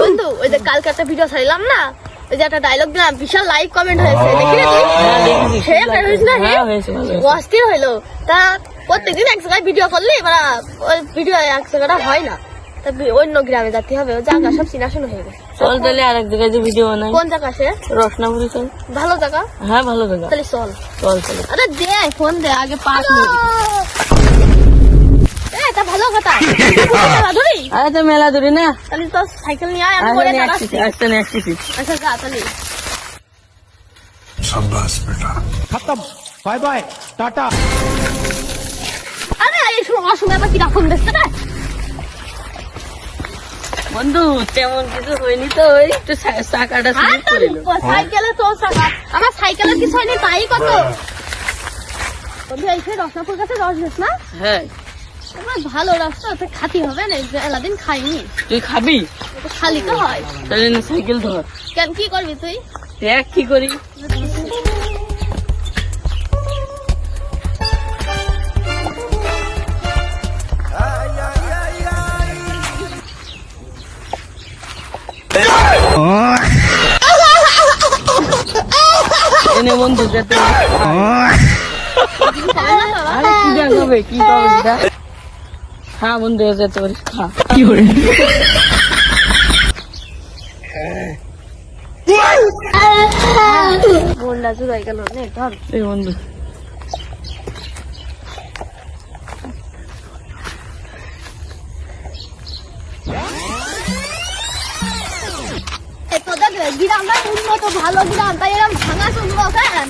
বন্ধু ওই যে কালকে একটা ভিডিও ছাড়লাম না, ওই যে একটা ডায়লগ দিলাম, বিশাল লাইক কমেন্ট হয়েছে, দেখি না তুই? অস্থির হইলো। তা প্রত্যেকদিন এক জায়গায় ভিডিও করলে এবার ওই ভিডিও এক জায়গাটা হয় না, তা অন্য গ্রামে যেতে হবে, ওই জায়গা সব চিনাশোনা হয়ে গেছে। চল তাহলে আরেক জায়গায় যে ভিডিও বানাই। কোন জায়গা সে? রসনাপুরি চল। ভালো জায়গা? হ্যাঁ ভালো জায়গা। তাহলে চল। চল চল। আরে দে ফোন দে আগে 5 মিনিট। এটা ভালো কথা। মেলা ধরি? আরে তো মেলা ধরি না। তাহলে তো সাইকেল নিয়ে আয়, আমি করে যাচ্ছি। আচ্ছা নে আসছি। আচ্ছা যা তাহলে। शाबाश बेटा खत्म बाय बाय टाटा আরে এই সময় আবার কি রাখুন দেখতে না? বন্ধু তেমন কিছু হয়নি তো, ওই একটু চাকাটা স্লিপ করিল। সাইকেলে তো চাকা, আমার সাইকেলের কিছু হয়নি তাই কত। বন্ধু এই সেই রসনাপুর কাছে রস না? হ্যাঁ তোমার ভালো রাস্তা, ওতে খাতি হবে না, এলাদিন খাইনি। তুই খাবি? খালি তো হয়। তাহলে না সাইকেল ধর। কেন কি করবি তুই? দেখ কি করি। এনে বন্ধু যেতে। আরে কি দেখাবে, কি করবে এটা? হ্যাঁ বন্ধু যেতে পারিস, খা। কি করে মনটা জুড়াই গেল নে ধর। এই বন্ধু তোদের গ্রামটা উন্নত ভালো গ্রাম, তাই এরকম ভাঙা শুনবো কেন?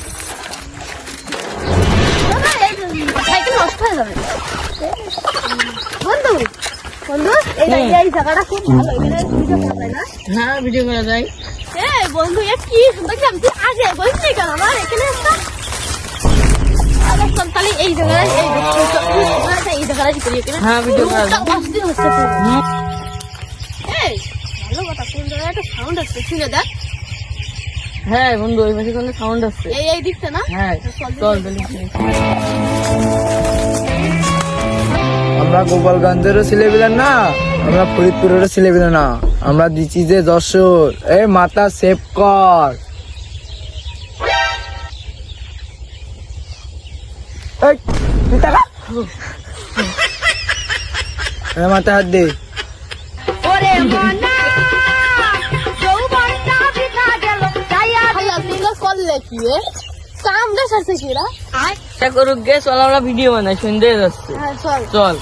সাইকেল নষ্ট হয়ে যাবে। বন্ধু বন্ধু এই জায়গাটা খুব ভালো, এখানে ভিডিও করা যায় না? হ্যাঁ ভিডিও করা যায়। এই বন্ধু এ কি সুন্দর গ্রাম, তুই আগে বলছিলি কেন? আমার এখানে একটা তাহলে এই জায়গায় এই জায়গায় করি এখানে। হ্যাঁ ভিডিও করা যায়। অস্থির হচ্ছে পুরো। এই ভালো কথা, কোন জায়গায় একটা সাউন্ড আসছে, শুনে দেখ। হ্যাঁ বন্ধু ওই পাশে কোনো সাউন্ড আসছে। এই দিকটা না? হ্যাঁ চল তাহলে। আমরা গোপালগঞ্জেরও ছেলেপিলে না, আমরা ফরিদপুরেরও ছেলেপিলে না, আমরা দিচ্ছি যে যশোর। এই মাথা সেভ কর। এই, তুই টাকা। এই মাথা হাত দে। ওরে মনা যৌবনটা বিতা গেল যাইয়া খালা দিল করলে কি রে? কাম দেশ আছে কি রা? আয় চেষ্টা করুক গে, চল আমরা ভিডিও বানাই, শুনতে যাচ্ছে। হ্যাঁ চল। চল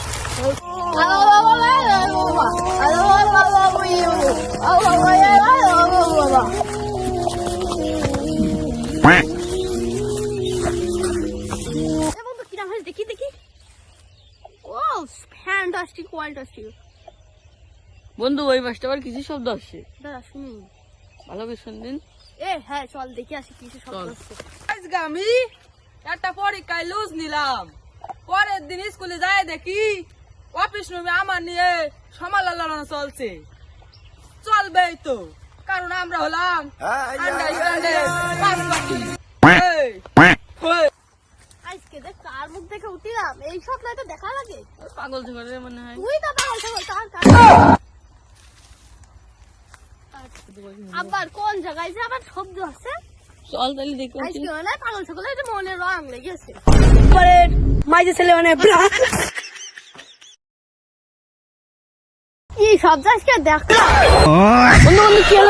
দেখি দেখি। ও ফ্যান্টাস্টিক কোয়ালিটি। বন্ধু ওই পাশটা আবার কিছু শব্দ আসছে, দাঁড়া শুনি। ভালো করে শুনদিন। হ্যাঁ চল দেখি আসি কিছু শব্দ হচ্ছে। আজকে আমি একটা পরীক্ষায় লুজ নিলাম, পরের দিন স্কুলে যাই দেখি অফিস রুমে আমার নিয়ে সমালোচনা চলছে। চলবেই তো, কারণ আমরা হলাম আন্ডারস্ট্যান্ডের পাঁচ পাখি। আজকে দেখ কার মুখ দেখে উঠিলাম, এই সব নাই তো দেখা লাগে। পাগল থেকে মনে হয়। তুই তো পাগল ছাগল, আবার কোন জায়গায় যে আবার শব্দ আছে? চল তাহলে দেখো। আজকে মানে পাগল ছাগল এটা মনে রং লেগেছে। মাইজে ছেলে মানে কি শব্দ আজকে দেখা? বন্ধু বন্ধু কি হলো?